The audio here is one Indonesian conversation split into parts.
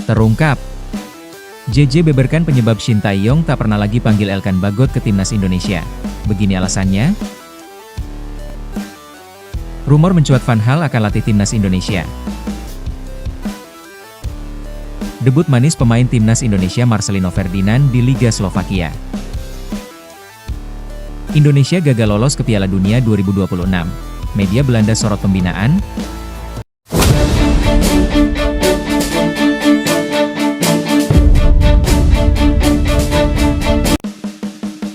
Terungkap, JJ beberkan penyebab Shin Tae-yong tak pernah lagi panggil Elkan Bagot ke timnas Indonesia. Begini alasannya. Rumor mencuat Van Gaal akan latih timnas Indonesia. Debut manis pemain timnas Indonesia Marcelino Ferdinand di Liga Slovakia. Indonesia gagal lolos ke Piala Dunia 2026. Media Belanda sorot pembinaan.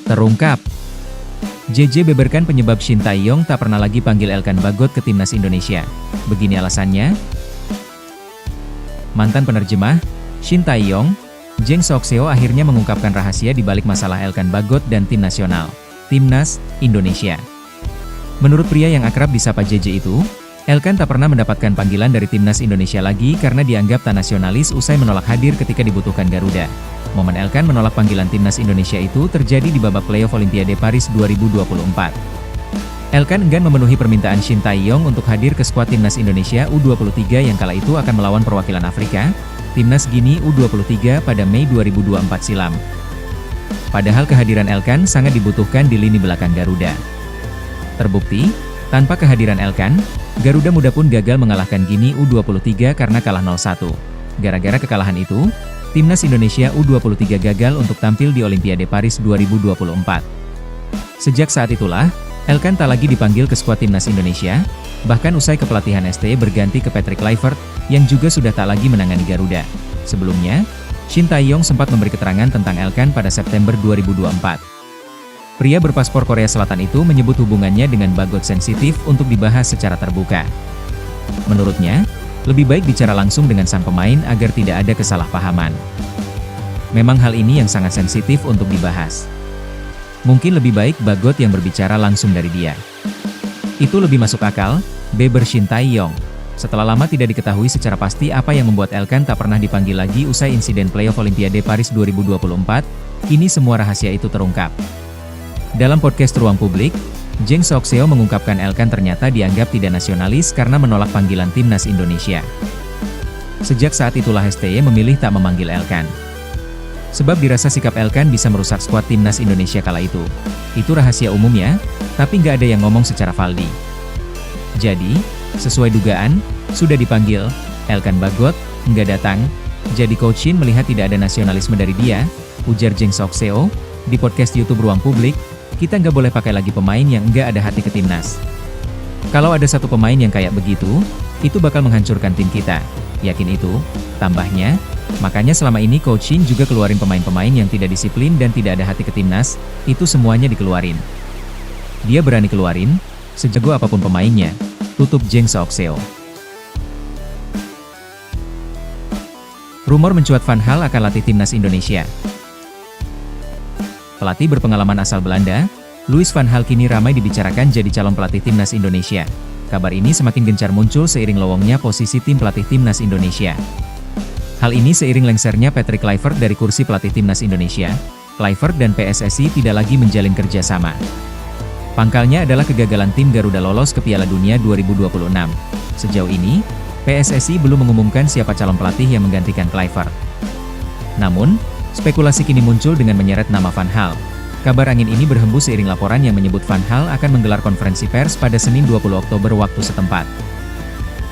Terungkap, JJ beberkan penyebab Shin Tae-yong tak pernah lagi panggil Elkan Bagot ke timnas Indonesia. Begini alasannya. Mantan penerjemah, Shin Tae-yong, Jeng Seok-seo akhirnya mengungkapkan rahasia di balik masalah Elkan Bagot dan tim nasional, Timnas Indonesia. Menurut pria yang akrab disapa JJ itu, Elkan tak pernah mendapatkan panggilan dari timnas Indonesia lagi karena dianggap tak nasionalis usai menolak hadir ketika dibutuhkan Garuda. Momen Elkan menolak panggilan timnas Indonesia itu terjadi di babak playoff Olimpiade Paris 2024. Elkan enggan memenuhi permintaan Shin Tae-yong untuk hadir ke skuad timnas Indonesia U23 yang kala itu akan melawan perwakilan Afrika, timnas Guinea U23 pada Mei 2024 silam. Padahal kehadiran Elkan sangat dibutuhkan di lini belakang Garuda. Terbukti, tanpa kehadiran Elkan, Garuda Muda pun gagal mengalahkan Guinea U23 karena kalah 0-1. Gara-gara kekalahan itu, timnas Indonesia U23 gagal untuk tampil di Olimpiade Paris 2024. Sejak saat itulah, Elkan tak lagi dipanggil ke skuad timnas Indonesia, bahkan usai kepelatihan STY berganti ke Patrick Kluivert, yang juga sudah tak lagi menangani Garuda. Sebelumnya, Shin Tae-yong sempat memberi keterangan tentang Elkan pada September 2024. Pria berpaspor Korea Selatan itu menyebut hubungannya dengan Bagot sensitif untuk dibahas secara terbuka. Menurutnya, lebih baik bicara langsung dengan sang pemain agar tidak ada kesalahpahaman. Memang hal ini yang sangat sensitif untuk dibahas. Mungkin lebih baik Bagot yang berbicara langsung dari dia. Itu lebih masuk akal, beber Shin Tae-yong. Setelah lama tidak diketahui secara pasti apa yang membuat Elkan tak pernah dipanggil lagi usai insiden playoff Olimpiade Paris 2024, kini semua rahasia itu terungkap. Dalam podcast Ruang Publik, Jeng Seok-seo mengungkapkan Elkan ternyata dianggap tidak nasionalis karena menolak panggilan timnas Indonesia. Sejak saat itulah STY memilih tak memanggil Elkan. Sebab dirasa sikap Elkan bisa merusak skuad timnas Indonesia kala itu. Itu rahasia umum ya, tapi nggak ada yang ngomong secara valdi. Jadi, sesuai dugaan, sudah dipanggil, Elkan Bagot, nggak datang, jadi Coach Shin melihat tidak ada nasionalisme dari dia, ujar Jeng Seok-seo, di podcast YouTube Ruang Publik. Kita nggak boleh pakai lagi pemain yang nggak ada hati ke timnas. Kalau ada satu pemain yang kayak begitu, itu bakal menghancurkan tim kita. Yakin itu, tambahnya, makanya selama ini Coach Shin juga keluarin pemain-pemain yang tidak disiplin dan tidak ada hati ke timnas, itu semuanya dikeluarin. Dia berani keluarin, sejago apapun pemainnya, tutup Jeng Seok-seo. Rumor mencuat Van Gaal akan latih timnas Indonesia. Pelatih berpengalaman asal Belanda, Louis van Gaal kini ramai dibicarakan jadi calon pelatih timnas Indonesia. Kabar ini semakin gencar muncul seiring lowongnya posisi tim pelatih timnas Indonesia. Hal ini seiring lengsernya Patrick Kluivert dari kursi pelatih timnas Indonesia. Kluivert dan PSSI tidak lagi menjalin kerjasama. Pangkalnya adalah kegagalan tim Garuda lolos ke Piala Dunia 2026. Sejauh ini, PSSI belum mengumumkan siapa calon pelatih yang menggantikan Kluivert. Namun, spekulasi kini muncul dengan menyeret nama Van Gaal. Kabar angin ini berhembus seiring laporan yang menyebut Van Gaal akan menggelar konferensi pers pada Senin 20 Oktober waktu setempat.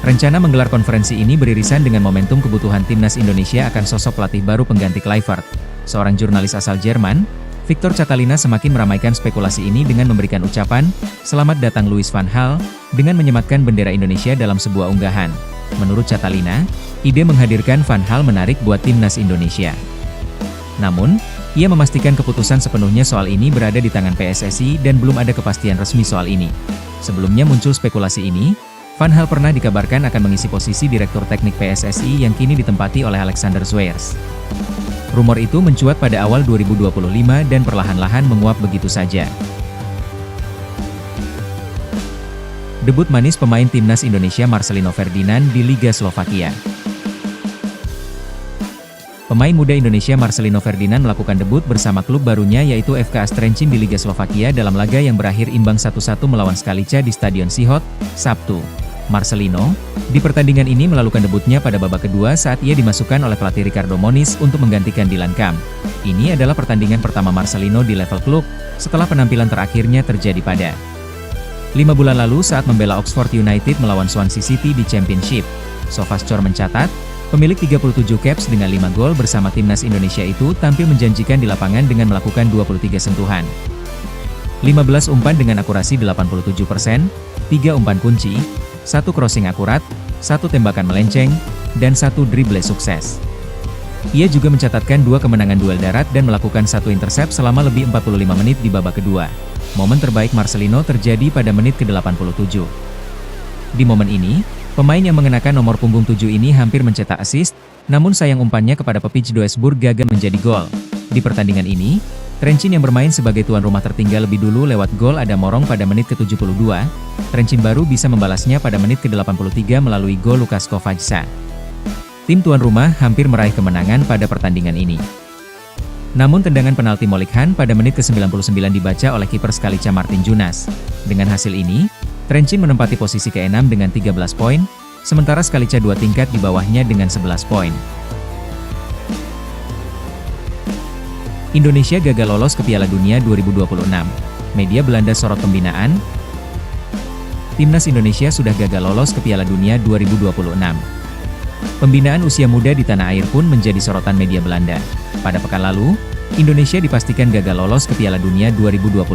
Rencana menggelar konferensi ini beririsan dengan momentum kebutuhan timnas Indonesia akan sosok pelatih baru pengganti Kluivert. Seorang jurnalis asal Jerman, Victor Catalina semakin meramaikan spekulasi ini dengan memberikan ucapan, "Selamat datang Louis van Gaal," dengan menyematkan bendera Indonesia dalam sebuah unggahan. Menurut Catalina, ide menghadirkan Van Gaal menarik buat timnas Indonesia. Namun, ia memastikan keputusan sepenuhnya soal ini berada di tangan PSSI dan belum ada kepastian resmi soal ini. Sebelumnya muncul spekulasi ini, Van Gaal pernah dikabarkan akan mengisi posisi Direktur Teknik PSSI yang kini ditempati oleh Alexander Zverev. Rumor itu mencuat pada awal 2025 dan perlahan-lahan menguap begitu saja. Debut manis pemain timnas Indonesia Marcelino Ferdinand di Liga Slovakia. Pemain muda Indonesia Marcelino Ferdinand melakukan debut bersama klub barunya yaitu FK Astrencim di Liga Slovakia dalam laga yang berakhir imbang 1-1 melawan Skalica di Stadion Sihot, Sabtu. Marcelino, di pertandingan ini melakukan debutnya pada babak kedua saat ia dimasukkan oleh pelatih Ricardo Moniz untuk menggantikan Dylan Camp. Ini adalah pertandingan pertama Marcelino di level klub, setelah penampilan terakhirnya terjadi pada 5 bulan lalu saat membela Oxford United melawan Swansea City di Championship. Sofascore mencatat, pemilik 37 caps dengan 5 gol bersama timnas Indonesia itu tampil menjanjikan di lapangan dengan melakukan 23 sentuhan. 15 umpan dengan akurasi 87%, 3 umpan kunci, 1 crossing akurat, 1 tembakan melenceng, dan 1 dribble sukses. Ia juga mencatatkan 2 kemenangan duel darat dan melakukan 1 intercept selama lebih 45 menit di babak kedua. Momen terbaik Marcelino terjadi pada menit ke-87. Di momen ini, pemain yang mengenakan nomor punggung 7 ini hampir mencetak assist, namun sayang umpannya kepada Pepich Duisburg gagal menjadi gol. Di pertandingan ini, Trencin yang bermain sebagai tuan rumah tertinggal lebih dulu lewat gol Adam Morong pada menit ke-72, Trencin baru bisa membalasnya pada menit ke-83 melalui gol Lukas Kovačsa. Tim tuan rumah hampir meraih kemenangan pada pertandingan ini. Namun tendangan penalti Molikhan pada menit ke-99 dibaca oleh kiper Skalica Martin Junas. Dengan hasil ini, Trencin menempati posisi ke-6 dengan 13 poin, sementara Skalica 2 tingkat di bawahnya dengan 11 poin. Indonesia gagal lolos ke Piala Dunia 2026. Media Belanda sorot pembinaan. Timnas Indonesia sudah gagal lolos ke Piala Dunia 2026. Pembinaan usia muda di tanah air pun menjadi sorotan media Belanda. Pada pekan lalu, Indonesia dipastikan gagal lolos ke Piala Dunia 2026.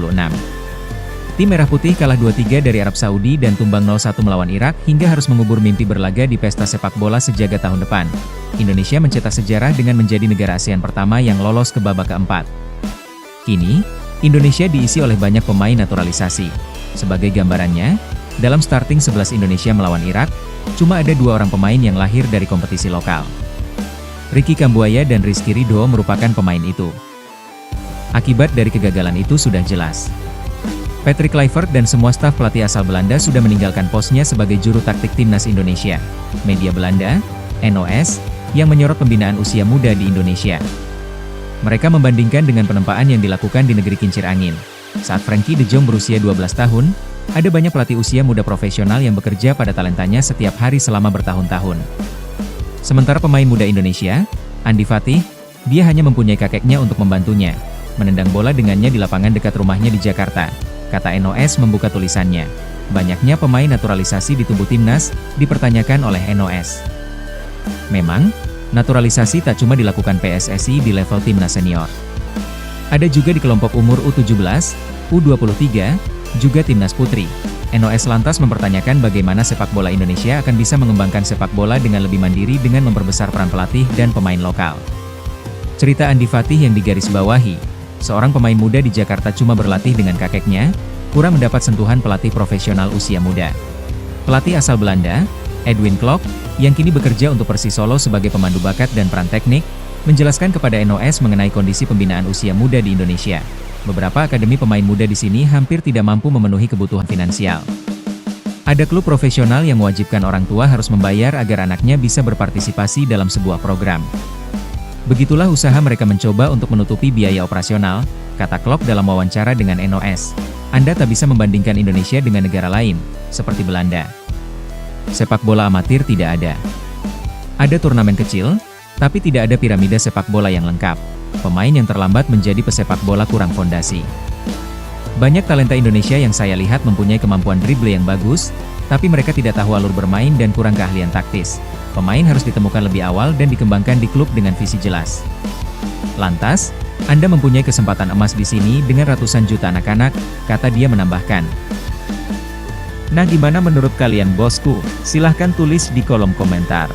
Tim Merah Putih kalah 2-3 dari Arab Saudi dan tumbang 0-1 melawan Irak hingga harus mengubur mimpi berlaga di pesta sepak bola sejagat tahun depan. Indonesia mencetak sejarah dengan menjadi negara ASEAN pertama yang lolos ke babak keempat. Kini, Indonesia diisi oleh banyak pemain naturalisasi. Sebagai gambarannya, dalam starting 11 Indonesia melawan Irak, cuma ada 2 orang pemain yang lahir dari kompetisi lokal. Ricky Kambuaya dan Rizky Ridho merupakan pemain itu. Akibat dari kegagalan itu sudah jelas. Patrick Kluivert dan semua staf pelatih asal Belanda sudah meninggalkan posnya sebagai juru taktik timnas Indonesia. Media Belanda, NOS, yang menyorot pembinaan usia muda di Indonesia. Mereka membandingkan dengan penempaan yang dilakukan di negeri kincir angin. Saat Frenkie de Jong berusia 12 tahun, ada banyak pelatih usia muda profesional yang bekerja pada talentanya setiap hari selama bertahun-tahun. Sementara pemain muda Indonesia, Andi Fatih, dia hanya mempunyai kakeknya untuk membantunya, menendang bola dengannya di lapangan dekat rumahnya di Jakarta, kata NOS membuka tulisannya. Banyaknya pemain naturalisasi di tubuh timnas, dipertanyakan oleh NOS. Memang, naturalisasi tak cuma dilakukan PSSI di level timnas senior. Ada juga di kelompok umur U17, U23, juga timnas putri. NOS lantas mempertanyakan bagaimana sepak bola Indonesia akan bisa mengembangkan sepak bola dengan lebih mandiri dengan memperbesar peran pelatih dan pemain lokal. Cerita Andi Fatih yang digarisbawahi, seorang pemain muda di Jakarta cuma berlatih dengan kakeknya, kurang mendapat sentuhan pelatih profesional usia muda. Pelatih asal Belanda, Edwin Klok, yang kini bekerja untuk Persis Solo sebagai pemandu bakat dan peran teknik, menjelaskan kepada NOS mengenai kondisi pembinaan usia muda di Indonesia. Beberapa akademi pemain muda di sini hampir tidak mampu memenuhi kebutuhan finansial. Ada klub profesional yang mewajibkan orang tua harus membayar agar anaknya bisa berpartisipasi dalam sebuah program. Begitulah usaha mereka mencoba untuk menutupi biaya operasional, kata Klok dalam wawancara dengan NOS. Anda tak bisa membandingkan Indonesia dengan negara lain, seperti Belanda. Sepak bola amatir tidak ada. Ada turnamen kecil, tapi tidak ada piramida sepak bola yang lengkap. Pemain yang terlambat menjadi pesepak bola kurang fondasi. Banyak talenta Indonesia yang saya lihat mempunyai kemampuan dribble yang bagus, tapi mereka tidak tahu alur bermain dan kurang keahlian taktis. Pemain harus ditemukan lebih awal dan dikembangkan di klub dengan visi jelas. Lantas, Anda mempunyai kesempatan emas di sini dengan ratusan juta anak-anak, kata dia menambahkan. Nah, gimana menurut kalian bosku? Silahkan tulis di kolom komentar.